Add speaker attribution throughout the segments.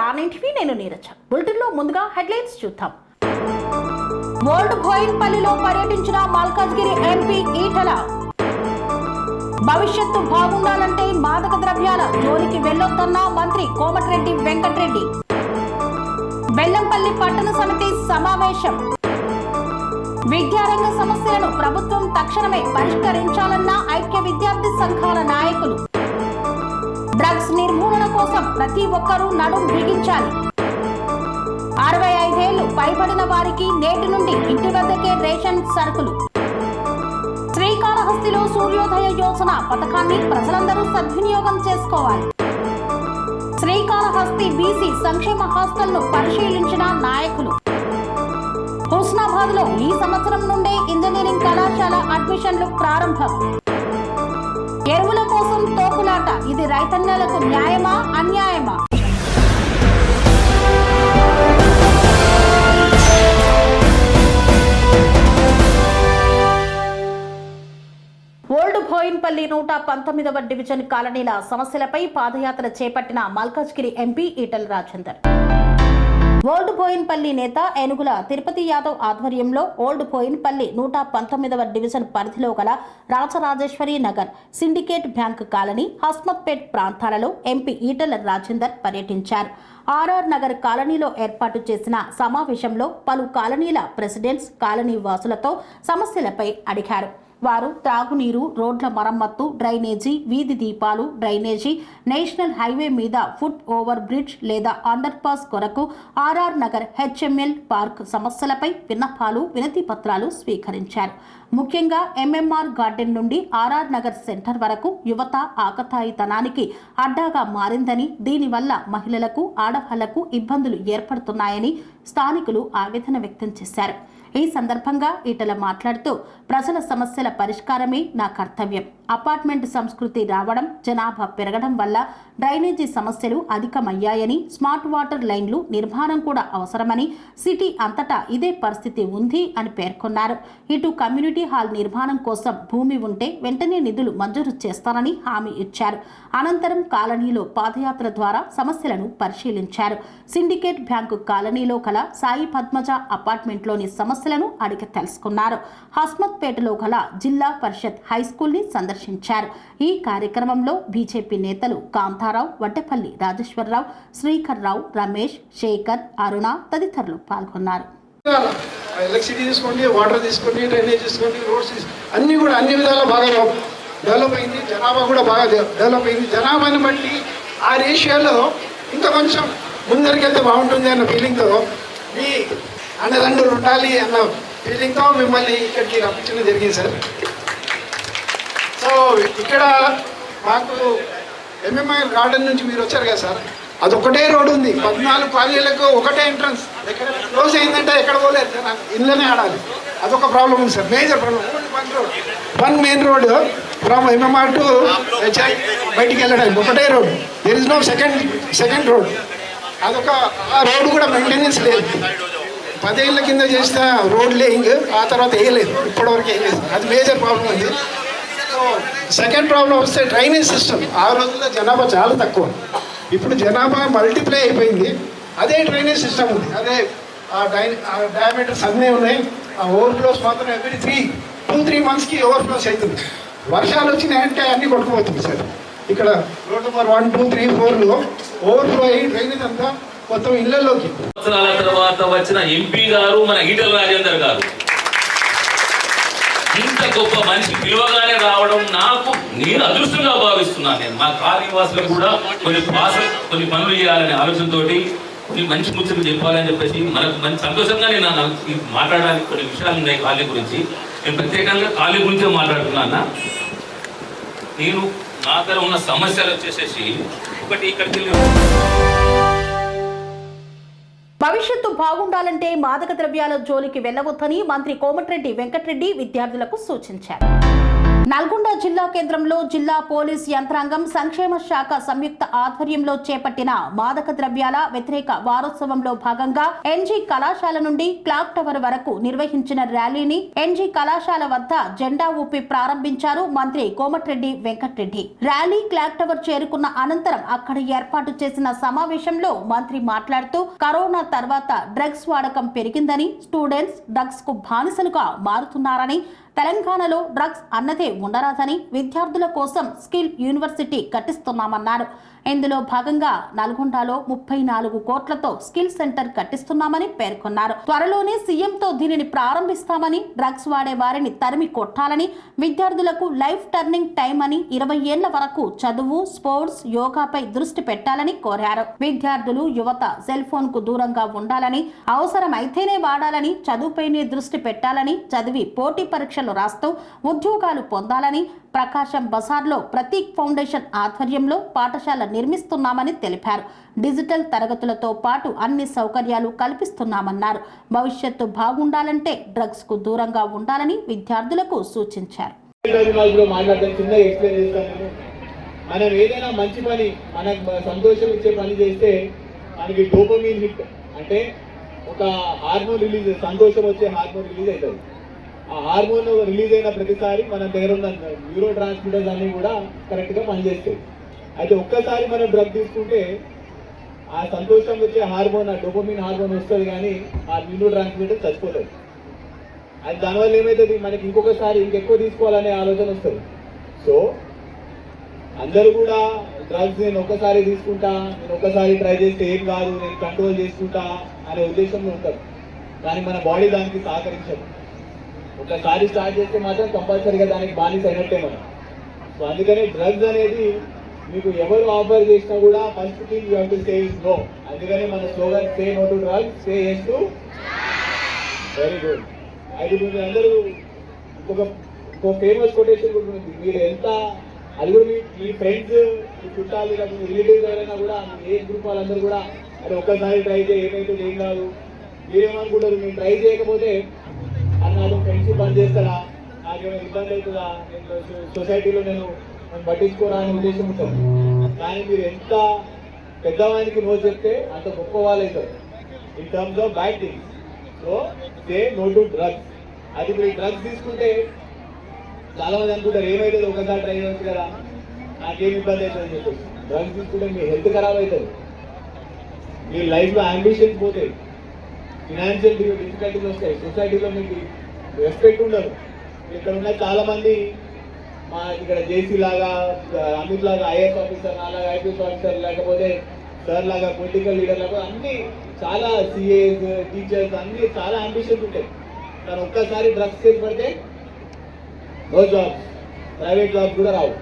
Speaker 1: ఆన్నింటివి నేను నీరజ. బులెటిన్లో ముందుగా హెడ్లైన్స్ చూద్దాం. ఓల్డ్ బోయిన్పల్లిలో పర్యటించిన మల్కాజ్గిరి ఎంపీ ఈటల. భవిష్యత్తు బాగుండాలంటే మాదక ద్రవ్యాల జోలికి వెళ్లొద్దన్న మంత్రి కోమటిరెడ్డి వెంకటరెడ్డి. బెల్లంపల్లి పట్టణ సమితి సమావేశం. విద్యారంగ సమస్యలను ప్రభుత్వం తక్షణమే పరిష్కరించాలన్న ఐక్య విద్యార్థి సంఘాల నాయకులు. డ్రగ్స్ నిర్మూలన కోసం ప్రతి ఒక్కరూ నడుం బిగించాలి. 65 ఏళ్లు పైబడిన వారికి నేటి నుండి ఇంటి వద్దకే రేషన్ సరుకులు. శ్రీకాళహస్తిలో సూర్యోదయ యోజన పథకాన్ని ప్రజలందరూ సద్వినియోగం చేసుకోవాలి. శ్రీకాళహస్తి బీసీ సంక్షేమ హాస్టల్ను పరిశీలించిన నాయకులు. హుస్నాబాద్ లో ఈ సంవత్సరం నుండే ఇంజనీరింగ్ కళాశాల అడ్మిషన్లు ప్రారంభం. ఎరువుల కోసం తోపులాట, ఇది రైతన్నలకు న్యాయమా అన్యాయమా? ఓల్డ్ బోయిన్పల్లి 119వ డివిజన్ కాలనీల సమస్యలపై పాదయాత్ర చేపట్టిన మల్కాజ్గిరి ఎంపీ ఈటల రాజేందర్. ఓల్డ్ బోయిన్పల్లి నేత ఏనుగుల తిరుపతి యాదవ్ ఆధ్వర్యంలో ఓల్డ్ బోయిన్పల్లి 119వ డివిజన్ పరిధిలో గల Rajarajeshwari Nagar, syndicate bank colony, Hasmathpet ప్రాంతాలలో ఎంపీ ఈటల రాజేందర్ పర్యటించారు. ఆర్ఆర్ నగర్ కాలనీలో ఏర్పాటు చేసిన సమావేశంలో పలు కాలనీల ప్రెసిడెంట్స్ కాలనీ వాసులతో సమస్యలపై అడిగారు. వారు త్రాగునీరు, రోడ్ల మరమ్మత్తు, డ్రైనేజీ, వీధి దీపాలు, డ్రైనేజీ, నేషనల్ హైవే మీద ఫుట్ ఓవర్ బ్రిడ్జ్ లేదా అండర్ పాస్ కొరకు ఆర్ఆర్ నగర్ హెచ్ఎంఎల్ పార్క్ సమస్యలపై విన్నపాలు, వినతి పత్రాలు స్వీకరించారు. ముఖ్యంగా ఎంఎంఆర్ గార్డెన్ నుండి ఆర్ఆర్ నగర్ సెంటర్ వరకు యువత ఆకతాయితనానికి అడ్డాగా మారిందని, దీనివల్ల మహిళలకు, ఆడవాళ్లకు ఇబ్బందులు ఏర్పడుతున్నాయని స్థానికులు ఆవేదన వ్యక్తం చేశారు. ఈ సందర్భంగా ఈటల మాట్లాడుతూ, ప్రజల సమస్యల పరిష్కారమే నా కర్తవ్యం. అపార్ట్మెంట్ సంస్కృతి రావడం, జనాభా పెరగడం వల్ల డ్రైనేజీ సమస్యలు అధికమయ్యాయని, స్మార్ట్ వాటర్ లైన్లు నిర్మాణం కూడా అవసరమని, సిటీ అంతటా ఇదే పరిస్థితి ఉంది అని పేర్కొన్నారు. ఇటు కమ్యూనిటీ హాల్ నిర్మాణం కోసం భూమి ఉంటే వెంటనే నిధులు మంజూరు చేస్తానని హామీ ఇచ్చారు. అనంతరం కాలనీలో పాదయాత్ర ద్వారా సమస్యలను పరిశీలించారు. సిండికేట్ బ్యాంకు కాలనీలో గల సాయి పద్మజ అపార్ట్మెంట్లోని సమస్యలను అడిగి తెలుసుకున్నారు. హస్మత్పేటలో గల జిల్లా పరిషత్ హైస్కూల్ ని సందర్శించారు. ఈ కార్యక్రమంలో బీజేపీ నేతలు కాంతారావు, వడ్డెపల్లి రాజేశ్వరరావు, శ్రీకర్ రావు, రమేష్, శేఖర్, అరుణ తదితరులు పాల్గొన్నారు.
Speaker 2: ఎలక్ట్రిసిటీ తీసుకోండి, వాటర్ తీసుకోండి, డ్రైనేజ్ తీసుకోండి, రోడ్స్ అన్ని కూడా అన్ని విధాలా బాగా డెవలప్ అయింది. జనాభా కూడా బాగా డెవలప్ అయింది. జనాభాని బట్టి ఆ రేషియోలో ఇంకా కొంచెం ముందరికెళ్తే బాగుంటుంది అన్న ఫీలింగ్తో, మీ అండదండలు ఉండాలి అన్న ఫీలింగ్తో మిమ్మల్ని ఇక్కడికి రప్పించడం జరిగింది సార్. సో ఇక్కడ మాకు ఎంఎంఆర్ గార్డెన్ నుంచి మీరు వచ్చారు కదా సార్, అదొకటే రోడ్ ఉంది. 14 కాలనీలకు ఒకటే ఎంట్రన్స్. ఎక్కడ క్లోజ్ అయిందంటే ఎక్కడ పోలేదు సార్, ఇళ్ళనే ఆడాలి. అదొక ప్రాబ్లం ఉంది sir, major problem. One main road from MMR to HI బయటికి వెళ్ళడానికి ఒకటే road. There is no second road. అదొక ఆ రోడ్ కూడా మెయింటెనెన్స్ లేదు. 10 ఏళ్ళ కింద చేసిన రోడ్ లేయింగ్, ఆ తర్వాత వేయలేదు, ఇప్పటివరకు వేయలేదు. అది మేజర్ ప్రాబ్లం ఉంది. సో సెకండ్ ప్రాబ్లం వస్తే డ్రైనేజ్ సిస్టమ్. ఆ రోజుల్లో జనాభా చాలా తక్కువ, ఇప్పుడు జనాభా మల్టిప్లై అయిపోయింది. అదే డ్రైనేజ్ సిస్టమ్ ఉంది, అదే డయామీటర్స్ అన్నీ ఉన్నాయి. ఆ ఓవర్ఫ్లోస్ మాత్రం ఎవ్రీ 2-3 మంత్స్కి ఓవర్ఫ్లోస్ అవుతుంది. వర్షాలు వచ్చినాయంటే అన్నీ కొట్టుకుపోతుంది సార్. ఇక్కడ రోడ్ నెంబర్ 1, 2, 3, 4లో ఓవర్ఫ్లో అయ్యి డ్రైనేజ్ అంతా మొత్తం ఇళ్లలోకి.
Speaker 3: సంవత్సరాల తర్వాత వచ్చిన ఎంపీ గారు మన ఈటల రాజేందర్ గారు ఇంత గొప్ప మనిషి పిలువగానే రావడం నేను అదృష్టంగా భావిస్తున్నాను. నేను మా కాలనీవాసులకు కూడా కొన్ని పనులు చేయాలనే ఆలోచనతో కొన్ని మంచి ముచ్చట్లు చెప్పాలని చెప్పేసి మనకు మంచి సంతోషంగా నేను మాట్లాడడానికి కొన్ని విషయాలు ఉన్నాయి కాలనీ గురించి. నేను ప్రత్యేకంగా కాలనీ గురించే మాట్లాడుతున్నా. నేను నా దగ్గర ఉన్న సమస్యలు వచ్చేసేసి ఒకటి, ఇక్కడికి
Speaker 1: భవిష్యత్తు బాగుండాలంటే మాదక ద్రవ్యాల జోలికి వెళ్లవద్దని మంత్రి కోమటిరెడ్డి వెంకటరెడ్డి విద్యార్థులకు సూచించారు. నల్గొండ జిల్లా కేంద్రంలో జిల్లా పోలీస్ యంత్రాంగం సంక్షేమ శాఖ సంయుక్త ఆధ్వర్యంలో చేపట్టిన మాదక ద్రవ్యాల వ్యతిరేక వారోత్సవంలో భాగంగా ఎన్జీ కళాశాల నుండి క్లాక్ టవర్ వరకు నిర్వహించిన ర్యాలీని ఎన్జీ కళాశాల వద్ద జెండా ఊపి ప్రారంభించారు మంత్రి Komatireddy Venkatreddy. Rally clock tower చేరుకున్న అనంతరం అక్కడ ఏర్పాటు చేసిన సమావేశంలో మంత్రి మాట్లాడుతూ కరోనా తర్వాత డ్రగ్స్ వాడకం పెరిగిందని, స్టూడెంట్స్ డ్రగ్స్ కు బానిసలుగా మారుతున్నారని, తెలంగాణలో డ్రగ్స్ అన్నదే ఉండరాదని, విద్యార్థుల కోసం స్కిల్ యూనివర్సిటీ కట్టిస్తున్నామన్నారు. ఇందులో భాగంగా నల్గొండలో 34 కోట్లతో స్కిల్ సెంటర్ కట్టిస్తున్నామని పేర్కొన్నారు. త్వరలోనే సీఎంతో దీనిని ప్రారంభిస్తామని, డ్రగ్స్ వాడే వారిని తరిమి కొట్టాలని, విద్యార్థులకు లైఫ్ టర్నింగ్ టైం అని 20 ఏళ్ల వరకు చదువు, స్పోర్ట్స్, యోగాపై దృష్టి పెట్టాలని కోరారు. విద్యార్థులు, యువత సెల్ ఫోన్ కు దూరంగా ఉండాలని, అవసరమైతేనే వాడాలని, చదువుపైనే దృష్టి పెట్టాలని, చదివి పోటీ పరీక్షలు రాస్తూ ఉద్యోగాలు పొందాలని, ప్రకాశం బజార్లో ప్రతీక్ ఫౌండేషన్ ఆధ్వర్యంలో పాఠశాల నిర్మిస్తున్నామని తెలిపారు. డిజిటల్ తరగతులతో పాటు అన్ని సౌకర్యాలు కల్పిస్తున్నామన్నారు. భవిష్యత్తు బాగుండాలంటే డ్రగ్స్ కు దూరంగా ఉండాలని విద్యార్థులకు సూచించారు.
Speaker 4: మనం ఏదైనా మంచి పని, మనకు సంతోషం ఇచ్చే పని చేస్తే మనకి డోపమిన్ హిట్ అంటే ఒక హార్మోన్ రిలీజ్, సంతోషం వచ్చే హార్మోన్ రిలీజ్ అవుతుంది. ఆ హార్మోన్ రిలీజ్ అయిన ప్రతిసారి మన దగ్గర ఉన్న న్యూరో ట్రాన్స్మిటర్స్ అన్నీ కూడా కరెక్ట్గా పనిచేస్తాయి. అయితే ఒక్కసారి మనం డ్రగ్ తీసుకుంటే ఆ సంతోషం వచ్చే హార్మోన్, ఆ డోపమిన్ హార్మోన్ వస్తుంది, కానీ ఆ న్యూరో ట్రాన్స్మిటర్ చచ్చిపోతుంది. అది దానివల్ల ఏమవుతుంది, మనకి ఇంకొకసారి ఇంకెక్కువ తీసుకోవాలనే ఆలోచన వస్తుంది. సో అందరూ కూడా డ్రగ్స్ నేను ఒక్కసారి తీసుకుంటా, నేను ఒక్కసారి ట్రై చేస్తే ఏం కాదు, నేను కంట్రోల్ చేసుకుంటా అనే ఉద్దేశంలో ఉంటారు. కానీ మన బాడీ దానికి సహకరించదు. ఒకసారి స్టార్ట్ చేస్తే మాత్రం కంపల్సరీగా దానికి బానిస అయినట్టే మనం. సో అందుకనే డ్రగ్స్ అనేది మీకు ఎవరు ఆఫర్ చేసినా కూడా first thing you have to say is no. అందుకనే మన slogan say no to drugs, say yes to. Very good. అది మీరు అందరూ ఇంకో ఫేమస్ కొటేషన్ కూడా ఉంది. మీరు ఎంత అది కూడా మీ ఫ్రెండ్స్, మీ చుట్టాలు, రిలేటివ్స్ ఎవరైనా కూడా ఏ గ్రూప్ వాళ్ళందరూ కూడా అది ఒక్కసారి ట్రై చేయి, ఏమైతే ఏం కాదు. మీరేమనుకుంటారు, మీరు ట్రై చేయకపోతే అన్నాడు ఫ్రెండ్షిప్ బంద్ చేస్తారా, నాకేమైనా ఇబ్బంది అవుతుందా, నేను సొసైటీలో నేను పట్టించుకోరా అనే ఉద్దేశం ఉంటుంది. కానీ మీరు ఎంత పెద్దవానికి నో చెప్తే అంత గొప్ప వాళ్ళు అవుతారు in terms of bad things. So say no to drugs. అది మీరు డ్రగ్స్ తీసుకుంటే చాలా మంది అనుకుంటారు ఏమైతుంది, ఒకసారి ట్రై చేయవచ్చు కదా, నాకేం ఇబ్బంది అవుతుంది చెప్పేసి. డ్రగ్స్ తీసుకుంటే మీ హెల్త్ ఖరాబ్ అవుతుంది, మీ లైఫ్లో అంబిషన్స్ పోతాయి, ఫినాన్షియల్ డిఫికల్టీస్ వస్తాయి, సొసైటీలో మీకు రెస్పెక్ట్ ఉండదు. ఇక్కడ ఉన్న చాలామంది మా ఇక్కడ జేసీ లాగా, అమిత్ లాగా ఐఏఎస్ ఆఫీసర్, అలాగా ఐపీఎస్ ఆఫీసర్, లేకపోతే సార్ లాగా పొలిటికల్ లీడర్ లాగా అన్నీ చాలా సిఏస్, టీచర్స్ అన్నీ చాలా అంబిషన్స్ ఉంటాయి. కానీ ఒక్కసారి డ్రగ్స్ చేసి పడితే నో జాబ్స్, ప్రైవేట్ జాబ్స్ కూడా రావు.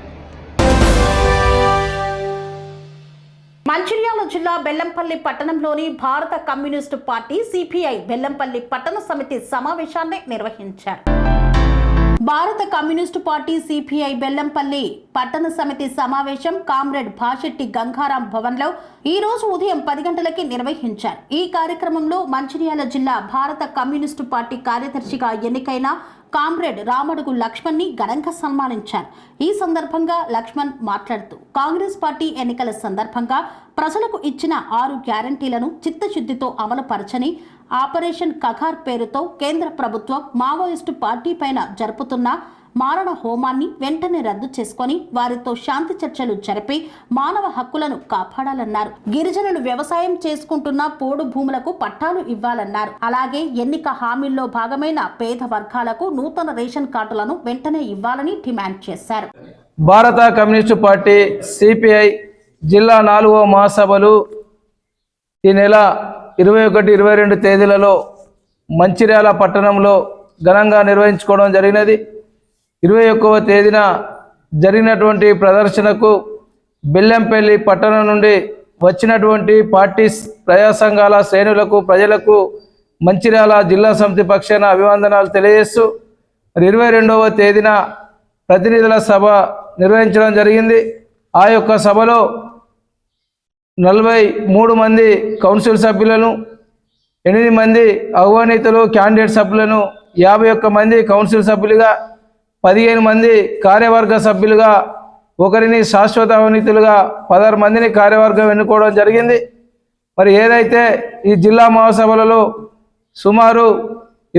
Speaker 1: మంచిర్యాల జిల్లా బెల్లంపల్లి పట్టణంలోని భారత కమ్యూనిస్టు పార్టీ సిపిఐ బెల్లంపల్లి పట్టణ సమితి సమావేశాన్ని నిర్వహించారు. భారత కమ్యూనిస్టు పార్టీ సిపిఐ బెల్లంపల్లి పట్టణ సమితి సమావేశం కామ్రేడ్ భాషెట్టి గంగారాం భవన్లో ఈ రోజు ఉదయం 10 గంటలకి నిర్వహించారు. ఈ కార్యక్రమంలో మంచిర్యాల జిల్లా భారత కమ్యూనిస్టు పార్టీ కార్యదర్శిగా ఎన్నికైన కామ్రేడ్ రామడుగు లక్ష్మణ్ ని ఘనంగా సన్మానించారు. ఈ సందర్భంగా లక్ష్మణ్ మాట్లాడుతూ కాంగ్రెస్ పార్టీ ఎన్నికల సందర్భంగా ప్రజలకు ఇచ్చిన 6 గ్యారంటీలను చిత్తశుద్ధితో అమలుపరచని, ఆపరేషన్ కగార్ పేరుతో కేంద్ర ప్రభుత్వం మావోయిస్టు పార్టీ పైన జరుపుతున్న మారణ హోమాన్ని వెంటనే రద్దు చేసుకొని వారితో శాంతి చర్చలు జరిపి మానవ హక్కులను కాపాడాలన్నారు. గిరిజనులు వ్యవసాయం చేసుకుంటున్న పోడు భూములకు పట్టాలు ఇవ్వాలన్నారు. అలాగే ఎన్నిక హామీల్లో భాగమైన పేద వర్గాలకు నూతన రేషన్ కార్డులను వెంటనే ఇవ్వాలని డిమాండ్ చేశారు.
Speaker 5: భారత కమ్యూనిస్టు పార్టీ సిపిఐ జిల్లా 4వ మహాసభలు ఈ నెల 21, 22 తేదీలలో మంచిర్యాల పట్టణంలో ఘనంగా నిర్వహించుకోవడం జరిగినది. 21వ తేదీన జరిగినటువంటి ప్రదర్శనకు బెల్లంపల్లి పట్టణం నుండి వచ్చినటువంటి పార్టీ ప్రజా సంఘాల శ్రేణులకు, ప్రజలకు మంచిర్యాల జిల్లా సమితి పక్షాన అభివందనాలు తెలియజేస్తూ 22వ తేదీన ప్రతినిధుల సభ నిర్వహించడం జరిగింది. ఆ యొక్క సభలో 43 మంది కౌన్సిల్ సభ్యులను, 8 మంది ఆహ్వానితులు క్యాండిడేట్ సభ్యులను, 51 మంది కౌన్సిల్ సభ్యులుగా 15 మంది కార్యవర్గ సభ్యులుగా, ఒకరిని శాశ్వత అవినీతులుగా 16 మందిని కార్యవర్గం ఎన్నుకోవడం జరిగింది. మరి ఏదైతే ఈ జిల్లా మహాసభలలో సుమారు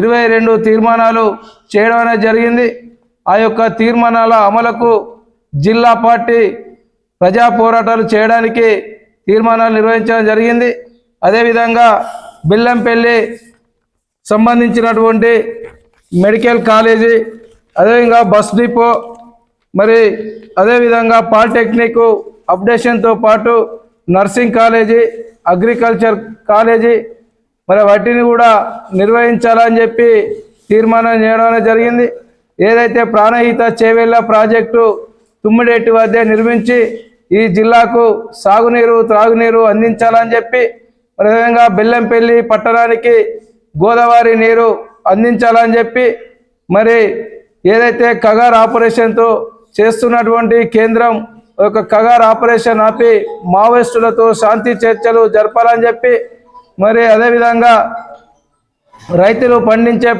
Speaker 5: 22 తీర్మానాలు చేయడం అనేది జరిగింది. ఆ యొక్క తీర్మానాల అమలుకు జిల్లా పార్టీ ప్రజా పోరాటాలు చేయడానికి తీర్మానాలు నిర్వహించడం జరిగింది. అదేవిధంగా బెల్లంపల్లి సంబంధించినటువంటి మెడికల్ కాలేజీ, అదేవిధంగా బస్ డిపో, మరి అదేవిధంగా పాలిటెక్నిక్ అప్డేషన్తో పాటు నర్సింగ్ కాలేజీ, అగ్రికల్చర్ కాలేజీ, మరి వాటిని కూడా నిర్వహించాలని చెప్పి తీర్మానం చేయడం జరిగింది. ఏదైతే ప్రాణహిత చేవెళ్ళ ప్రాజెక్టు తుమ్మిడేటి వద్ద నిర్మించి ఈ జిల్లాకు సాగునీరు, త్రాగునీరు అందించాలని చెప్పి, అదేవిధంగా బెల్లంపల్లి పట్టణానికి గోదావరి నీరు అందించాలని చెప్పి, మరి ఏదైతే కగార్ ఆపరేషన్తో చేస్తున్నటువంటి కేంద్రం ఒక కగార్ ఆపరేషన్ ఆపి మావోయిస్టులతో శాంతి చర్చలు జరపాలని చెప్పి, మరి అదేవిధంగా రైతులు పండించే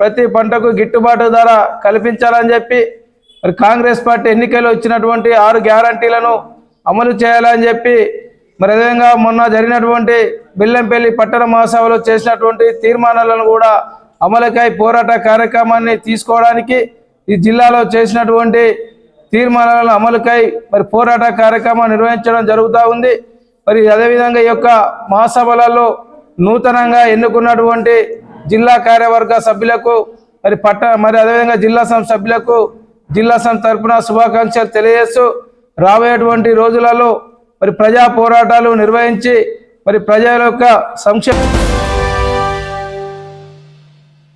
Speaker 5: ప్రతి పంటకు గిట్టుబాటు ధర కల్పించాలని చెప్పి, మరి కాంగ్రెస్ పార్టీ ఎన్నికల్లో ఇచ్చినటువంటి 6 గ్యారంటీలను అమలు చేయాలని చెప్పి, మరి అదేవిధంగా మొన్న జరిగినటువంటి బెల్లంపల్లి పట్టణ మహాసభలో చేసినటువంటి తీర్మానాలను కూడా అమలుకై పోరాట కార్యక్రమాన్ని తీసుకోవడానికి ఈ జిల్లాలో చేసినటువంటి తీర్మానాలను అమలుకై మరి పోరాట కార్యక్రమం నిర్వహించడం జరుగుతూ ఉంది. మరి అదేవిధంగా ఈ యొక్క మహాసభలలో నూతనంగా ఎన్నుకున్నటువంటి జిల్లా కార్యవర్గ సభ్యులకు మరి అదేవిధంగా జిల్లా సంస్థ సభ్యులకు జిల్లా సంస్థ తరఫున శుభాకాంక్షలు తెలియజేస్తూ రాబోయేటువంటి రోజులలో మరి ప్రజా పోరాటాలు నిర్వహించి మరి ప్రజల యొక్క సంక్షేమ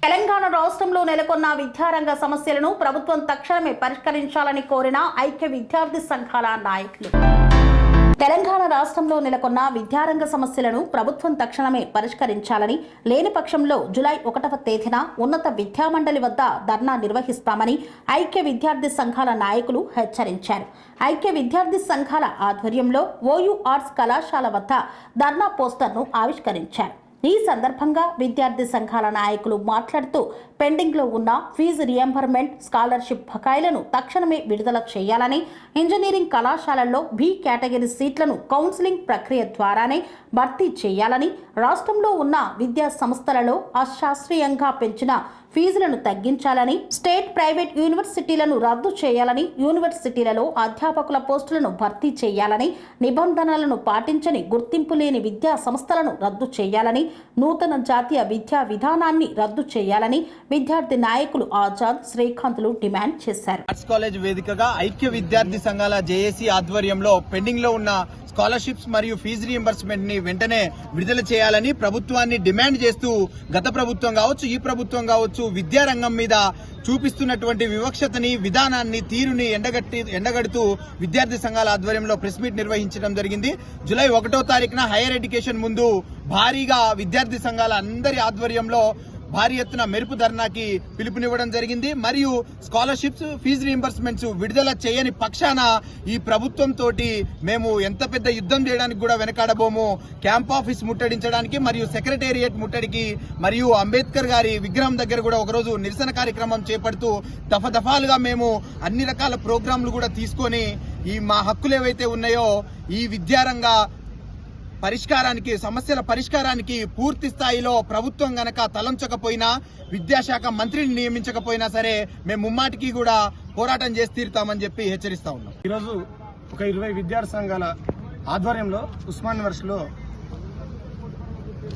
Speaker 1: తెలంగాణ రాష్ట్రంలో నెలకొన్న విద్యారంగ సమస్యలను ప్రభుత్వం తక్షణమే పరిష్కరించాలని కోరిన ఐక్య విద్యార్థి సంఘాల నాయకులు. తెలంగాణ రాష్ట్రంలో నెలకొన్న విద్యారంగ సమస్యలను ప్రభుత్వం తక్షణమే పరిష్కరించాలని, లేని పక్షంలో జూలై 1వ తేదీన ఉన్నత విద్యామండలి వద్ద ధర్నా నిర్వహిస్తామని ఐక్య విద్యార్థి సంఘాల నాయకులు హెచ్చరించారు. ఐక్య విద్యార్థి సంఘాల ఆధ్వర్యంలో ఓయూ ఆర్ట్స్ కళాశాల వద్ద ధర్నా పోస్టర్ను ఆవిష్కరించారు. ఈ సందర్భంగా విద్యార్థి సంఘాల నాయకులు మాట్లాడుతూ పెండింగ్లో ఉన్న ఫీజు రియంబర్మెంట్, స్కాలర్షిప్ బకాయిలను తక్షణమే విడుదల చేయాలని, ఇంజనీరింగ్ కళాశాలల్లో బి కేటగిరీ సీట్లను కౌన్సిలింగ్ ప్రక్రియ ద్వారానే భర్తీ చేయాలని, రాష్ట్రంలో ఉన్న విద్యా సంస్థలలో అశాస్త్రీయంగా పెంచిన ఫీజులను తగ్గించాలని, స్టేట్ ప్రైవేట్ యూనివర్సిటీలను రద్దు చేయాలని, యూనివర్సిటీలలో అధ్యాపకుల పోస్టులను భర్తీ చేయాలని, నిబంధనలను పాటించని గుర్తింపు లేని విద్యా సంస్థలను రద్దు చేయాలని, నూతన జాతీయ విద్యా విధానాన్ని రద్దు చేయాలని విద్యార్థి నాయకులు ఆజాద్, శ్రీకాంత్లు డిమాండ్ చేశారు.
Speaker 6: ఆర్ట్స్ కాలేజ్ వేదికగా ఐక్య విద్యార్థి సంఘాల జేఏసీ ఆధ్వర్యంలో పెండింగ్ లో ఉన్న స్కాలర్షిప్స్ మరియు ఫీజు రీయింబర్స్మెంట్ ని వెంటనే విడుదల చేయాలని ప్రభుత్వాన్ని డిమాండ్ చేస్తూ గత ప్రభుత్వం కావచ్చు, ఈ ప్రభుత్వం కావచ్చు, విద్యారంగం మీద చూపిస్తున్నటువంటి వివక్షతని, విధానాన్ని, తీరుని ఎండగడుతూ విద్యార్థి సంఘాల ఆధ్వర్యంలో ప్రెస్ మీట్ నిర్వహించడం జరిగింది. జూలై 1వ తారీఖున హైయర్ ఎడ్యుకేషన్ ముందు భారీగా విద్యార్థి సంఘాల అందరి ఆధ్వర్యంలో భారీ ఎత్తున మెరుపు ధర్నాకి పిలుపునివ్వడం జరిగింది. మరియు స్కాలర్షిప్స్, ఫీజు రీయింబర్స్మెంట్స్ విడుదల చేయని పక్షాన ఈ ప్రభుత్వం తోటి మేము ఎంత పెద్ద యుద్ధం చేయడానికి కూడా వెనకాడబోము. క్యాంప్ ఆఫీస్ ముట్టడించడానికి మరియు సెక్రటేరియట్ ముట్టడికి మరియు అంబేద్కర్ గారి విగ్రహం దగ్గర కూడా ఒకరోజు నిరసన కార్యక్రమం చేపడుతూ దఫాలుగా మేము అన్ని రకాల ప్రోగ్రాంలు కూడా తీసుకొని ఈ మా హక్కులు ఏవైతే ఉన్నాయో ఈ విద్యారంగ పరిష్కారానికి, సమస్యల పరిష్కారానికి పూర్తి స్థాయిలో ప్రభుత్వం గనక తలంచకపోయినా, విద్యాశాఖ మంత్రిని నియమించకపోయినా సరే మేము ముమ్మాటికి కూడా పోరాటం చేసి తీరుతామని చెప్పి హెచ్చరిస్తా ఉన్నాం.
Speaker 7: ఈరోజు ఒక 20 విద్యార్థి సంఘాల ఆధ్వర్యంలో ఉస్మాన్ యూనివర్సిటీలో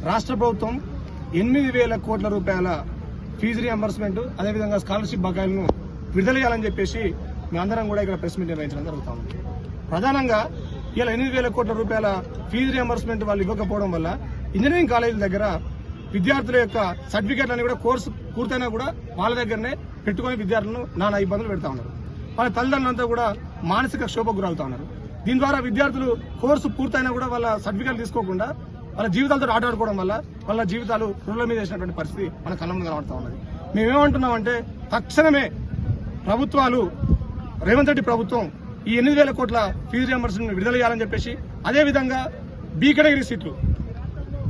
Speaker 7: రాష్ట్ర ప్రభుత్వం 8,000 కోట్ల రూపాయల ఫీజు రియంబర్స్మెంట్, అదేవిధంగా స్కాలర్షిప్ బకాయిలను విడుదల చేయాలని చెప్పేసి మేమందరం కూడా ఇక్కడ ప్రెస్ మీట్ నిర్వహించడం జరుగుతా ఉంది. ప్రధానంగా ఇలా 8,000 కోట్ల రూపాయల ఫీజు రియంబర్స్మెంట్ వాళ్ళు ఇవ్వకపోవడం వల్ల ఇంజనీరింగ్ కాలేజీల దగ్గర విద్యార్థుల యొక్క సర్టిఫికేట్లని కూడా కోర్సు పూర్తయినా కూడా వాళ్ళ దగ్గరనే పెట్టుకుని విద్యార్థులను నానా ఇబ్బందులు పెడతా ఉన్నారు. వాళ్ళ తల్లిదండ్రులంతా కూడా మానసిక క్షోభకు గురవుతా ఉన్నారు. దీని ద్వారా విద్యార్థులు కోర్సు పూర్తయినా కూడా వాళ్ళ సర్టిఫికేట్ తీసుకోకుండా వాళ్ళ జీవితాలతో ఆటాడుకోవడం వల్ల వాళ్ళ జీవితాలు రోడ్ల మీద వేసినటువంటి పరిస్థితి మన కళ్ళ ముందు కనబడతా ఉన్నది. మేమేమంటున్నామంటే తక్షణమే ప్రభుత్వాలు, రేవంత్ రెడ్డి ప్రభుత్వం ఈ 8,000 కోట్ల ఫీజు రియంబర్స్మెంట్ విడుదల చేయాలని చెప్పేసి, అదేవిధంగా బి కేటగిరీ సీట్లు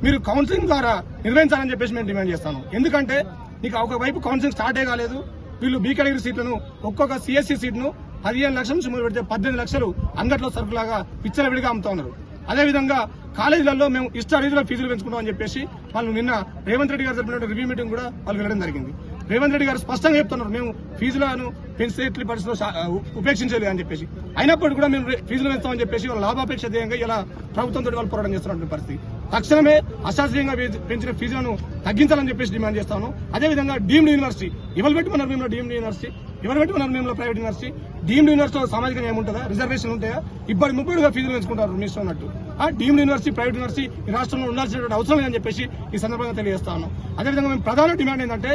Speaker 7: మీరు కౌన్సిలింగ్ ద్వారా నిర్వహించాలని చెప్పేసి మేము డిమాండ్ చేస్తాను. ఎందుకంటే నీకు ఒకవైపు కౌన్సిలింగ్ స్టార్టే కాలేదు, వీళ్ళు బి కేటగిరీ సీట్లను ఒక్కొక్క సిఎస్సి సీట్ను 15 లక్షల నుంచి మొదలు పెడితే 18 లక్షలు అంగట్లో సరుకులాగా విచ్చలవిడిగా అమ్ముతా ఉన్నారు. అదేవిధంగా కాలేజీలలో మేము రీతిలో ఫీజులు పెంచుకుంటామని చెప్పేసి వాళ్ళు నిన్న రేవంత్ రెడ్డి గారు జరిపిన రివ్యూ మీటింగ్ కూడా వాళ్ళు వెళ్ళడం జరిగింది. రేవంత్ రెడ్డి గారు స్పష్టంగా చెప్తున్నారు, మేము ఫీజులను పెంచితే ఎట్టి పరిస్థితుల్లో ఉపేక్షించలేదు అని చెప్పేసి. అయినప్పటికీ కూడా మేము ఫీజులు పెంచుతామని చెప్పేసి వాళ్ళ లాభాపేక్ష ధ్యేయంగా ఇలా ప్రభుత్వంతో వాళ్ళు పోరాటం చేస్తున్నటువంటి పరిస్థితి. తక్షణమే అశాస్త్రీయంగా పెంచిన ఫీజులను తగ్గించాలని చెప్పేసి డిమాండ్ చేస్తాను. అదేవిధంగా డీమ్డ్ యూనివర్సిటీ ఎవరు పెట్టుకున్నారు? మేము డీమ్డ్ యూనివర్సిటీ ఎవరు పెట్టుకున్నారు? మేము ప్రైవేట్ యూనివర్సిటీ. డీమ్డ్ యూనివర్సిటీలో సామాజిక న్యాయం ఉంటుందా? రిజర్వేషన్ ఉంటాయా? ఇప్పటి 30 ఫీజులు పెంచుకుంటారు మీ ఇష్టం ఉన్నట్టు. ఆ డీమ్డ్ యూనివర్సిటీ, ప్రైవేట్ యూనివర్సిటీ ఈ రాష్ట్రంలో ఉండాల్సినటువంటి అవసరం లేదని చెప్పేసి ఈ సందర్భంగా తెలియజేస్తాను. అదేవిధంగా మేము ప్రధాన డిమాండ్ ఏంటంటే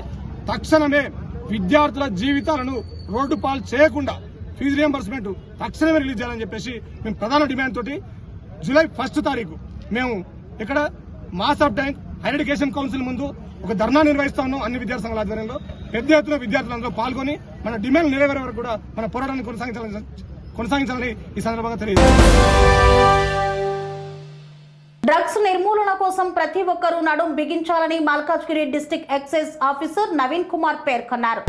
Speaker 7: తక్షణమే విద్యార్థుల జీవితాలను రోడ్డు పాలు చేయకుండా ఫీజు రియంబర్స్మెంట్ తక్షణమే రిలీజ్ చేయాలని చెప్పేసి మేము ప్రధాన డిమాండ్ తోటి జూలై 1 తారీఖు మేము ఇక్కడ mass of tank higher education council ముందు ఒక ధర్నా నిర్వహిస్తా ఉన్నాం. అన్ని విద్యార్థి సంఘాల ఆధ్వర్యంలో పెద్ద ఎత్తున విద్యార్థులందరూ పాల్గొని మన డిమాండ్ నెరవేరే వరకు కూడా మన పోరాటాన్ని కొనసాగించాలని ఈ సందర్భంగా తెలియజేస్తాం.
Speaker 1: డ్రగ్స్ నిర్మూలన కోసం ప్రతి ఒక్కరూ నడుం బిగించాలని Malkajgiri district excise officer Naveen Kumar పేర్కొన్నారు.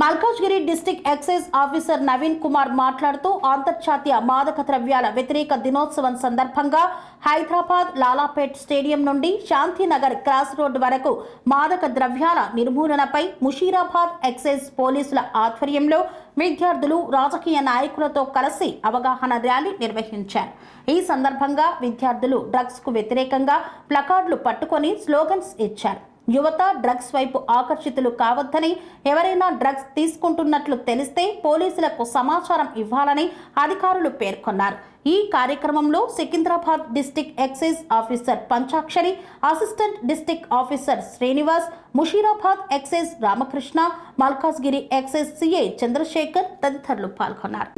Speaker 1: Malkajgiri district excise officer Naveen Kumar మాట్లాడుతూ అంతర్జాతీయ మాదక ద్రవ్యాల వ్యతిరేక దినోత్సవం సందర్భంగా హైదరాబాద్ లాలాపేట్ స్టేడియం నుండి శాంతినగర్ క్రాస్ రోడ్ వరకు మాదక ద్రవ్యాల నిర్మూలనపై ముషీరాబాద్ ఎక్సైజ్ పోలీసుల ఆధ్వర్యంలో విద్యార్థులు రాజకీయ నాయకులతో కలిసి అవగాహన ర్యాలీ నిర్వహించారు. ఈ సందర్భంగా విద్యార్థులు డ్రగ్స్ కు వ్యతిరేకంగా ప్లకార్డులు పట్టుకొని స్లోగన్స్ ఇచ్చారు. యువత డ్రగ్స్ వైపు ఆకర్షితులు కావద్దని, ఎవరైనా డ్రగ్స్ తీసుకుంటున్నట్లు తెలిస్తే పోలీసులకు సమాచారం ఇవ్వాలని అధికారులు పేర్కొన్నారు. ఈ కార్యక్రమంలో Secunderabad district excise officer Panchakshari, assistant district officer Srinivas, Musheerabad excise Ramakrishna, Malkajgiri excise CI Chandrashekar తదితరులు పాల్గొన్నారు.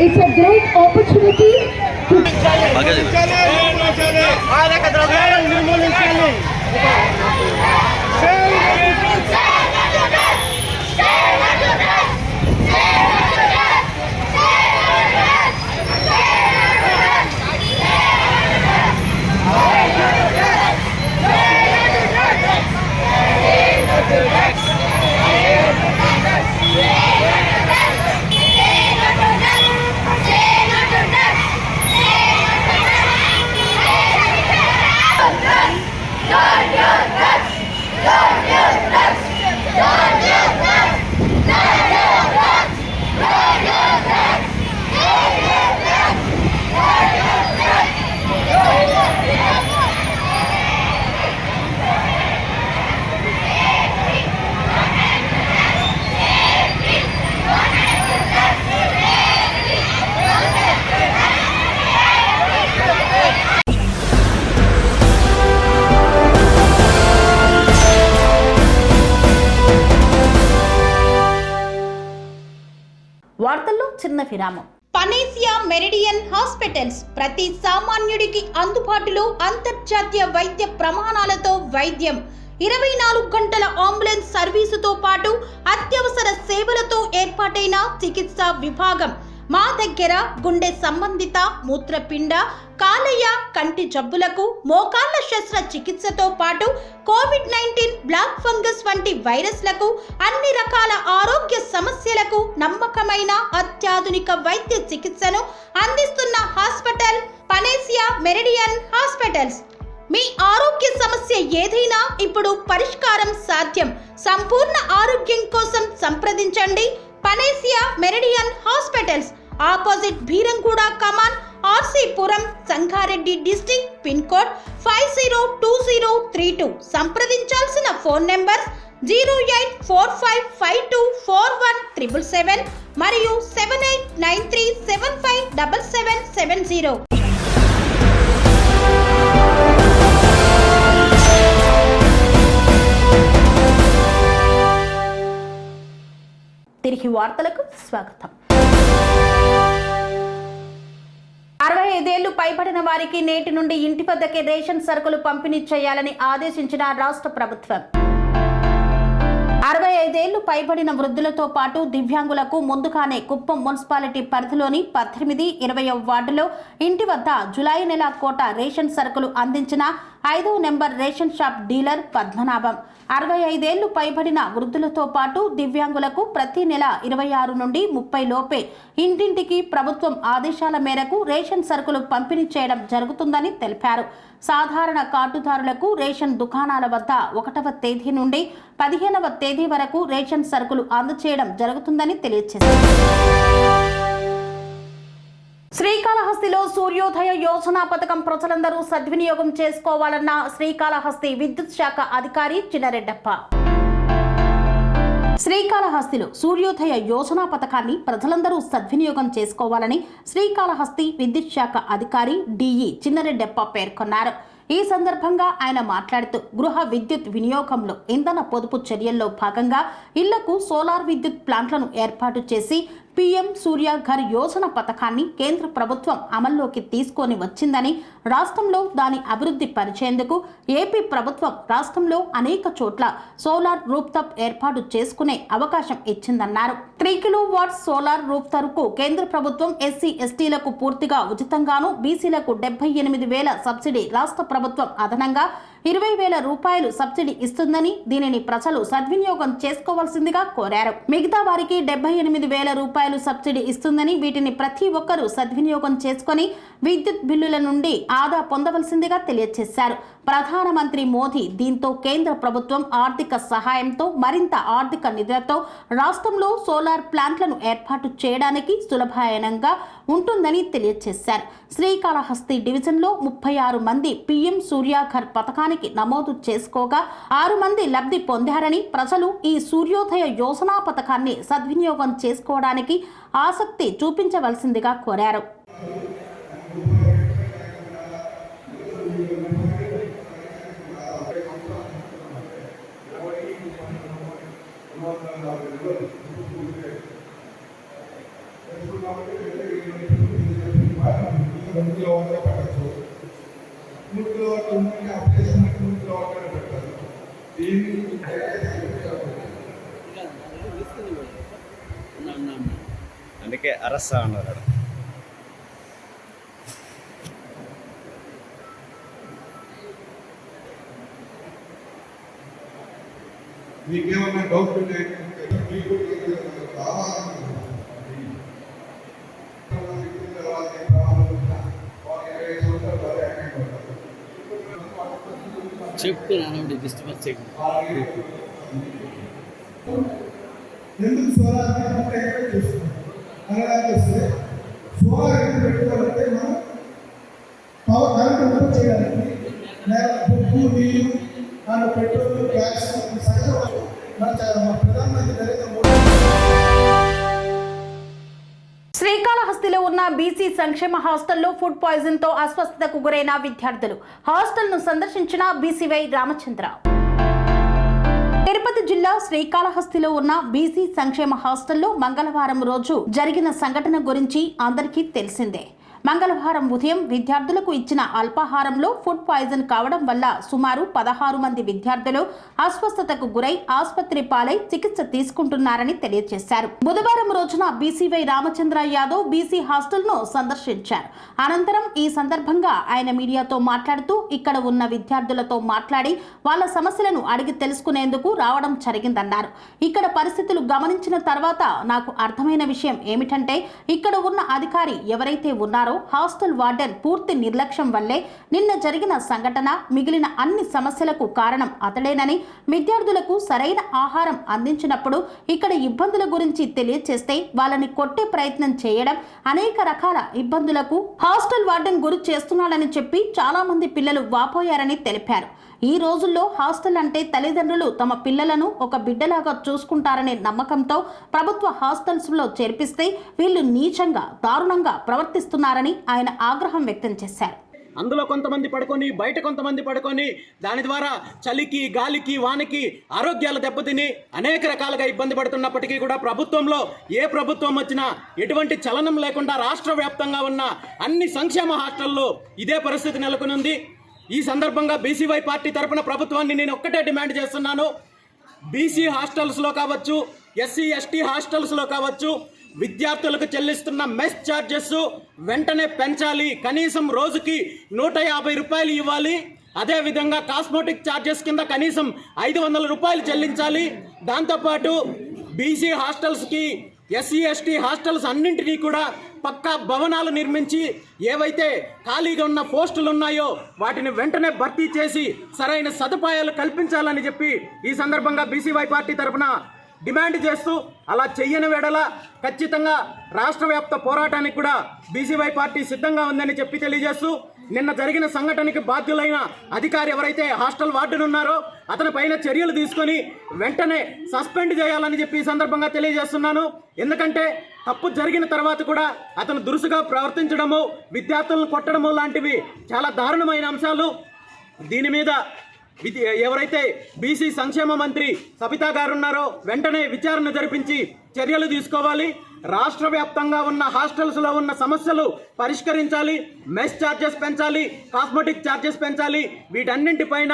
Speaker 8: It's a great opportunity to
Speaker 1: వార్తల్లో చిన్న విరామం. పనేసియా మెరిడియన్ హాస్పిటల్స్ ప్రతి సామాన్యుడికి అందుబాటులో అంతర్జాతీయ వైద్య ప్రమాణాలతో వైద్యం, 24 గంటల అంబులెన్స్ సర్వీసుతో పాటు అత్యవసర సేవలతో ఏర్పాటైన చికిత్సా విభాగం. మా దగ్గర గుండె సంబంధిత, మూత్రపిండ, కాలేయ, కంటి జబ్బులకు, మోకాళ్ల శస్త్ర చికిత్సతో పాటు కోవిడ్-19, బ్లాక్ ఫంగస్ వంటి వైరస్లకు, అన్ని రకాల ఆరోగ్య సమస్యలకు నమ్మకమైన అత్యాధునిక వైద్య చికిత్సను అందిస్తున్న హాస్పిటల్ పనేసియా మెరిడియన్ హాస్పిటల్స్. మీ ఆరోగ్య సమస్య ఏదైనా ఇప్పుడు పరిష్కారం సాధ్యం. సంపూర్ణ ఆరోగ్యం కోసం సంప్రదించండి Panacea Meridian hospitals, opposite Beeramguda Kaman, RC Puram, Sangareddy district, pin code 502032. సంప్రదించాల్సిన ఫోన్ నెంబర్ 0845524177 మరియు 7893757770. తిరిగి వార్తలకు స్వాగతం. 65 ఏళ్లు పైబడిన వారికి నేటి నుండి ఇంటి వద్దకే రేషన్ సరుకులు పంపిణీ చేయాలని ఆదేశించిన రాష్ట్ర ప్రభుత్వం. 65 ఏళ్లు పైబడిన వృద్ధులతో పాటు దివ్యాంగులకు ముందుగానే కుప్పం మున్సిపాలిటీ పరిధిలోని 18, 20వ వార్డులో ఇంటి వద్ద జులై నెల కోట రేషన్ సరుకులు అందించిన 5వ number ration shop dealer Padmanabham. 65 ఏళ్లు పైబడిన వృద్ధులతో పాటు దివ్యాంగులకు ప్రతి నెల 26 నుండి 30 లోపే ఇంటింటికి ప్రభుత్వం ఆదేశాల మేరకు రేషన్ సరుకులు పంపిణీ చేయడం జరుగుతుందని తెలిపారు. సాధారణ కార్డుదారులకు రేషన్ దుకాణాల వద్ద 1వ తేదీ నుండి 15వ తేదీ వరకు రేషన్ సరుకులు అందజేయడం జరుగుతుందని తెలియజేశారు. శ్రీకాళహస్తిలో సూర్యోదయ యోజన పథకం ప్రజలందరూ సద్వినియోగం చేసుకోవాలన్న శ్రీకాళహస్తి విద్యుత్ శాఖ అధికారి చినరెడ్డప్ప. శ్రీకాళహస్తిలో సూర్యోదయ యోజన పథకాన్ని ప్రజలందరూ సద్వినియోగం చేసుకోవాలని శ్రీకాళహస్తి విద్యుత్ శాఖ అధికారి డిఈ చిన్నరెడ్డప్ప పేర్కొన్నారు. ఈ సందర్భంగా ఆయన మాట్లాడుతూ గృహ విద్యుత్ వినియోగంలో ఇంధన పొదుపు చర్యల్లో భాగంగా ఇళ్లకు సోలార్ విద్యుత్ ప్లాంట్లను ఏర్పాటు చేసి పీఎం సూర్య ఘర్ యోజన పథకాన్ని కేంద్ర ప్రభుత్వం అమల్లోకి తీసుకొని వచ్చిందని, రాష్ట్రంలో దాని అభివృద్ధి పరిచేందుకు ఏపీ ప్రభుత్వం రాష్ట్రంలో అనేక చోట్ల సోలార్ రూఫ్టాప్ ఏర్పాటు చేసుకునే అవకాశం ఇచ్చిందన్నారు. 3 కిలోవాట్స్ సోలార్ రూఫ్టాప్కు కేంద్ర ప్రభుత్వం ఎస్సీ ఎస్టీలకు పూర్తిగా ఉచితంగాను, బీసీలకు 78,000 సబ్సిడీ, రాష్ట్ర ప్రభుత్వం అదనంగా 20,000 రూపాయలు సబ్సిడీ ఇస్తుందని, దీనిని ప్రజలు సద్వినియోగం చేసుకోవాల్సిందిగా కోరారు. మిగతా వారికి 78,000 రూపాయలు సబ్సిడీ ఇస్తుందని, వీటిని ప్రతి ఒక్కరూ సద్వినియోగం చేసుకుని విద్యుత్ బిల్లుల నుండి ఆదా పొందవలసిందిగా తెలియజేశారు. ప్రధానమంత్రి మోదీ దీంతో కేంద్ర ప్రభుత్వం ఆర్థిక సహాయంతో మరింత ఆర్థిక నిధులతో రాష్ట్రంలో సోలార్ ప్లాంట్లను ఏర్పాటు చేయడానికి సులభాయనంగా ఉంటుందని తెలియజేశారు. శ్రీకాళహస్తి డివిజన్లో 36 మంది పీఎం సూర్యాఘర్ పథకానికి నమోదు చేసుకోగా 6 మంది లబ్ధి పొందారని, ప్రజలు ఈ సూర్యోదయ యోజన పథకాన్ని సద్వినియోగం చేసుకోవడానికి ఆసక్తి చూపించవలసిందిగా కోరారు.
Speaker 9: అందుకే అరస్తా అన్నారు.
Speaker 10: మీకేమన్నా డౌట్ ఉంటే ఎందుకు సోలార్ చూస్తున్నాం అనడానికి వస్తే సోలార్ ఎందుకు పెట్టుకోవాలంటే మనం పవర్ కరెంట్ ఉత్పత్తి చేయడానికి బొగ్గు, నీరు, పెట్రోల్, గ్యాస్ మన ప్రధానమంత్రి నరేంద్ర మోడీ.
Speaker 1: శ్రీకాళహస్తిలో ఉన్న బీసీ సంక్షేమ హాస్టల్లో ఫుడ్ పాయిజన్ తో అస్వస్థతకు గురైన విద్యార్థులు. హాస్టల్ను సందర్శించిన బీసీవై రామచంద్ర. తిరుపతి జిల్లా శ్రీకాళహస్తిలో ఉన్న బీసీ సంక్షేమ హాస్టల్లో మంగళవారం రోజు జరిగిన సంఘటన గురించి అందరికీ తెలిసిందే. మంగళవారం ఉదయం విద్యార్థులకు ఇచ్చిన అల్పాహారంలో ఫుడ్ పాయిజన్ కావడం వల్ల సుమారు 16 మంది విద్యార్థులు అస్వస్థతకు గురై ఆసుపత్రి పాలై చికిత్స తీసుకుంటున్నారని తెలియజేశారు. బుధవారం రోజున బీసీవై రామచంద్ర యాదవ్ బీసీ హాస్టల్ను సందర్శించారు. అనంతరం ఈ సందర్భంగా ఆయన మీడియాతో మాట్లాడుతూ ఇక్కడ ఉన్న విద్యార్థులతో మాట్లాడి వాళ్ళ సమస్యలను అడిగి తెలుసుకునేందుకు రావడం జరిగిందన్నారు. ఇక్కడ పరిస్థితులు గమనించిన తర్వాత నాకు అర్థమైన విషయం ఏమిటంటే ఇక్కడ ఉన్న అధికారి ఎవరైతే ఉన్నారో హాస్టల్ వార్డెన్ పూర్తి నిర్లక్ష్యం వల్లే నిన్న జరిగిన సంఘటన, మిగిలిన అన్ని సమస్యలకు కారణం అతడేనని, విద్యార్థులకు సరైన ఆహారం అందించినప్పుడు ఇక్కడ ఇబ్బందుల గురించి తెలియచేస్తే వాళ్ళని కొట్టే ప్రయత్నం చేయడం, అనేక రకాల ఇబ్బందులకు హాస్టల్ వార్డెన్ గురి చేస్తున్నాడని చెప్పి చాలా మంది పిల్లలు వాపోయారని తెలిపారు. ఈ రోజుల్లో హాస్టల్ అంటే తల్లిదండ్రులు తమ పిల్లలను ఒక బిడ్డలాగా చూసుకుంటారనే నమ్మకంతో ప్రభుత్వ హాస్టల్స్లో చేర్పిస్తే వీళ్ళు నీచంగా, దారుణంగా ప్రవర్తిస్తున్నారని ఆయన ఆగ్రహం వ్యక్తం చేశారు.
Speaker 6: అందులో కొంతమంది పడుకొని బయట కొంతమంది పడుకొని దాని ద్వారా చలికి, గాలికి, వానకి ఆరోగ్యాలు దెబ్బతిని అనేక రకాలుగా ఇబ్బంది పడుతున్నప్పటికీ కూడా ప్రభుత్వంలో ఏ ప్రభుత్వం వచ్చినా ఎటువంటి చలనం లేకుండా రాష్ట్ర వ్యాప్తంగా ఉన్న అన్ని సంక్షేమ హాస్టల్లో ఇదే పరిస్థితి నెలకొనుంది. ఈ సందర్భంగా బీసీవై పార్టీ తరఫున ప్రభుత్వాన్ని నేను ఒక్కటే డిమాండ్ చేస్తున్నాను.
Speaker 9: బీసీ హాస్టల్స్లో కావచ్చు, ఎస్సీ ఎస్టీ హాస్టల్స్లో కావచ్చు విద్యార్థులకు చెల్లిస్తున్న మెస్ ఛార్జెస్ వెంటనే పెంచాలి. కనీసం రోజుకి 150 రూపాయలు ఇవ్వాలి. అదేవిధంగా కాస్మెటిక్ ఛార్జెస్ కింద కనీసం 500 రూపాయలు చెల్లించాలి. దాంతోపాటు బీసీ హాస్టల్స్కి, ఎస్సీ ఎస్టీ హాస్టల్స్ అన్నింటినీ కూడా పక్కా భవనాలు నిర్మించి ఏవైతే ఖాళీగా ఉన్న పోస్టులు ఉన్నాయో వాటిని వెంటనే భర్తీ చేసి సరైన సదుపాయాలు కల్పించాలని చెప్పి ఈ సందర్భంగా బీసీవై పార్టీ తరఫున డిమాండ్ చేస్తూ, అలా చెయ్యని వేళల ఖచ్చితంగా రాష్ట్ర వ్యాప్త పోరాటానికి కూడా బీసీవై పార్టీ సిద్ధంగా ఉందని చెప్పి తెలియజేస్తూ, నిన్న జరిగిన సంఘటనకి బాధ్యులైన అధికారి ఎవరైతే హాస్టల్ వార్డెన్ ఉన్నారో అతని పైన చర్యలు తీసుకొని వెంటనే సస్పెండ్ చేయాలని చెప్పి ఈ సందర్భంగా తెలియజేస్తున్నాను. ఎందుకంటే తప్పు జరిగిన తర్వాత కూడా అతను దురుసుగా ప్రవర్తించడము, విద్యార్థులను కొట్టడము లాంటివి చాలా దారుణమైన అంశాలు. దీని మీద ఎవరైతే బీసీ సంక్షేమ మంత్రి సబితా గారు ఉన్నారో వెంటనే విచారణ జరిపించి చర్యలు తీసుకోవాలి. రాష్ట్ర వ్యాప్తంగా ఉన్న హాస్టల్స్లో ఉన్న సమస్యలు పరిష్కరించాలి. మెస్ ఛార్జెస్ పెంచాలి, కాస్మెటిక్ ఛార్జెస్ పెంచాలి. వీటన్నింటిపైన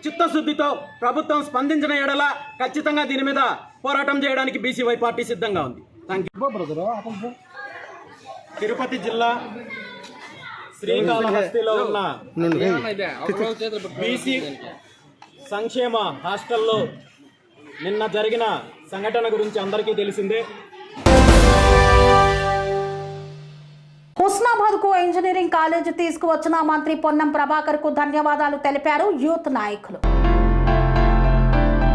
Speaker 9: చిత్తశుద్ధితో ప్రభుత్వం స్పందించిన ఎడల ఖచ్చితంగా దీని మీద పోరాటం చేయడానికి బీసీవై పార్టీ సిద్ధంగా ఉంది. Thank you. తిరుపతి జిల్లా శ్రీకాళహస్తిలో ఉన్న బీసీ సంక్షేమ హాస్టల్లో నిన్న జరిగిన సంఘటన గురించి అందరికీ తెలిసిందే.
Speaker 1: హుస్నాబాద్కు ఇంజనీరింగ్ కాలేజ్ తీసుకువచ్చిన మంత్రి పొన్నం ప్రభాకర్ కు ధన్యవాదాలు తెలిపారు యూత్ నాయకులు.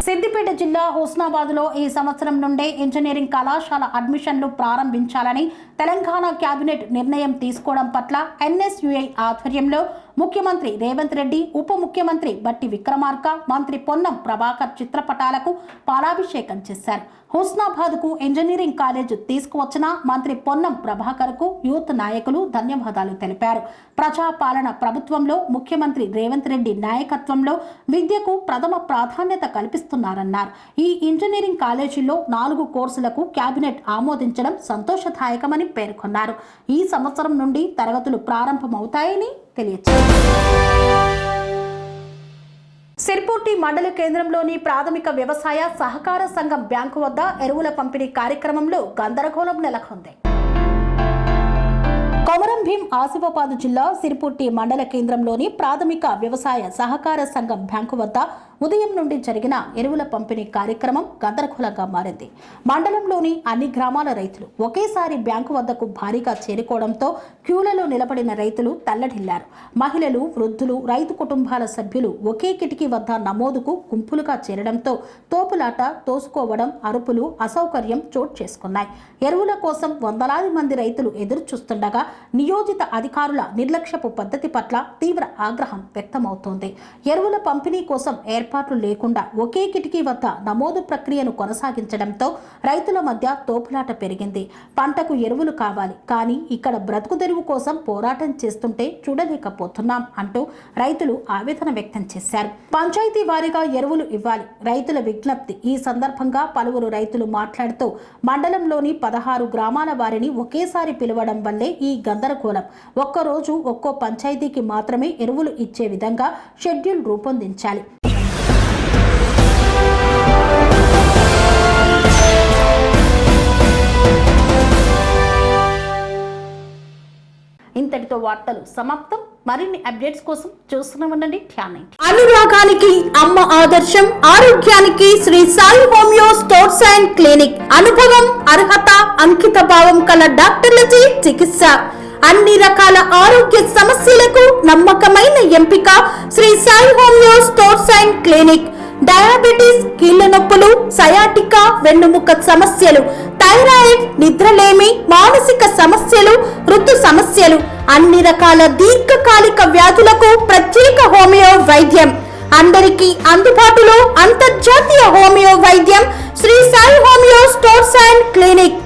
Speaker 1: సిద్దిపేట జిల్లా హుస్నాబాద్లో ఈ సంవత్సరం నుండే ఇంజనీరింగ్ కళాశాల అడ్మిషన్లు ప్రారంభించాలని తెలంగాణ కేబినెట్ నిర్ణయం తీసుకోవడం పట్ల ఎన్ఎస్యుఐ ఆధ్వర్యంలో ముఖ్యమంత్రి రేవంత్ రెడ్డి, ఉప ముఖ్యమంత్రి బట్టి విక్రమార్క, మంత్రి పొన్నం ప్రభాకర్ చిత్రపటాలకు పాలాభిషేకం చేశారు. హుస్నాబాద్కు ఇంజనీరింగ్ కాలేజ్ తీసుకువచ్చిన మంత్రి పొన్నం ప్రభాకర్కు యూత్ నాయకులు ధన్యవాదాలు తెలిపారు. ప్రజాపాలన ప్రభుత్వంలో ముఖ్యమంత్రి రేవంత్ రెడ్డి నాయకత్వంలో విద్యకు ప్రథమ ప్రాధాన్యత కల్పిస్తున్నారన్నారు. ఈ ఇంజనీరింగ్ కాలేజీలో 4 కోర్సులకు కేబినెట్ ఆమోదించడం సంతోషదాయకమని పేర్కొన్నారు. ఈ సంవత్సరం నుండి తరగతులు ప్రారంభమవుతాయని తెలియజేశారు. సిర్పూర్తి మండల కేంద్రంలోని ప్రాథమిక వ్యవసాయ సహకార సంఘం బ్యాంకు వద్ద ఎరువుల పంపిణీ కార్యక్రమంలో గందరగోళం నెలకొంది. కొమరం భీం ఆసిఫాబాద్ జిల్లా సిర్పూర్తి మండల కేంద్రంలోని ప్రాథమిక వ్యవసాయ సహకార సంఘం బ్యాంకు వద్ద ఉదయం నుండి జరిగిన ఎరువుల పంపిణీ కార్యక్రమం గందరగోళంగా మారింది. మండలంలోని అన్ని గ్రామాల రైతులు ఒకేసారి బ్యాంకు వద్దకు భారీగా చేరుకోవడంతో క్యూలలో నిలబడిన రైతులు తల్లడిల్లారు. మహిళలు, వృద్ధులు, రైతు కుటుంబాల సభ్యులు ఒకే కిటికీ వద్ద నమోదుకు గుంపులుగా చేరడంతో తోపులాట, తోసుకోవడం, అరుపులు, అసౌకర్యం చోటు చేసుకున్నాయి. ఎరువుల కోసం వందలాది మంది రైతులు ఎదురు చూస్తుండగా నియోజిత అధికారుల నిర్లక్ష్యపు పద్ధతి పట్ల తీవ్ర ఆగ్రహం వ్యక్తమవుతోంది. ఎరువుల పంపిణీ కోసం ఏర్పాట్లు లేకుండా ఒకే కిటికీ వద్ద నమోదు ప్రక్రియను కొనసాగించడంతో రైతుల మధ్య తోపులాట పెరిగింది. పంటకు ఎరువులు కావాలి, కానీ ఇక్కడ బ్రతుకు తెరువు కోసం పోరాటం చేస్తుంటే చూడలేకపోతున్నాం అంటూ రైతులు ఆవేదన వ్యక్తం చేశారు. పంచాయతీ వారీగా ఎరువులు ఇవ్వాలి, రైతుల విజ్ఞప్తి. ఈ సందర్భంగా పలువురు రైతులు మాట్లాడుతూ మండలంలోని 16 గ్రామాల వారిని ఒకేసారి పిలవడం వల్లే ఈ గందరగోళం. ఒక్కరోజు ఒక్కో పంచాయతీకి మాత్రమే ఎరువులు ఇచ్చే విధంగా షెడ్యూల్ రూపొందించాలి. ఇంతటితో వార్తలు సమాప్తం. మరిన్ని అప్డేట్స్ కోసం చూస్తూనే ఉండండి. అనురాగానికి అమ్మ ఆదర్శం, ఆరోగ్యానికి Sri Sai homeo stores and clinic. అనుభవం, అర్హత, అంకిత భావం కల డాక్టర్లచే చికిత్స. అన్ని రకాల ఆరోగ్య సమస్యలకు నమ్మకమైన ఎంపిక Sri Sai homeo stores and clinic. Diabetes, కీళ్ల నొప్పులు, సయాటికా, వెన్నుముక్క సమస్యలు, థైరాయిడ్, నిద్రలేమి, మానసిక సమస్యలు, ఋతు సమస్యలు, అన్ని రకాల దీర్ఘకాలిక వ్యాధులకు ప్రత్యేక హోమియో వైద్యం. అందరికీ అందుబాటులో అంతర్జాతీయ హోమియో వైద్యం Shri Sai homeo stores and clinic.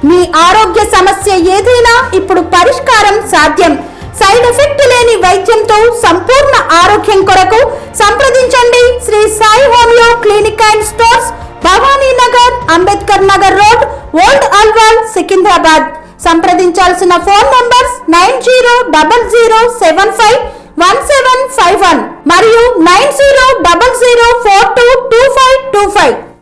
Speaker 1: మీ ఆరోగ్య సమస్య ఏదైనా ఇప్పుడు పరిష్కారం సాధ్యం. సైడ్ ఎఫెక్ట్ లేని వైద్యంతో సంపూర్ణ ఆరోగ్యం కొరకు సంప్రదించండి Shri Sai homeo clinic and stores, Bhavani Nagar, Ambedkar Nagar road, old Alwal, Secunderabad. సంప్రదించాల్సిన ఫోన్ నంబర్స్ 9000751751 మరియు 9000422525.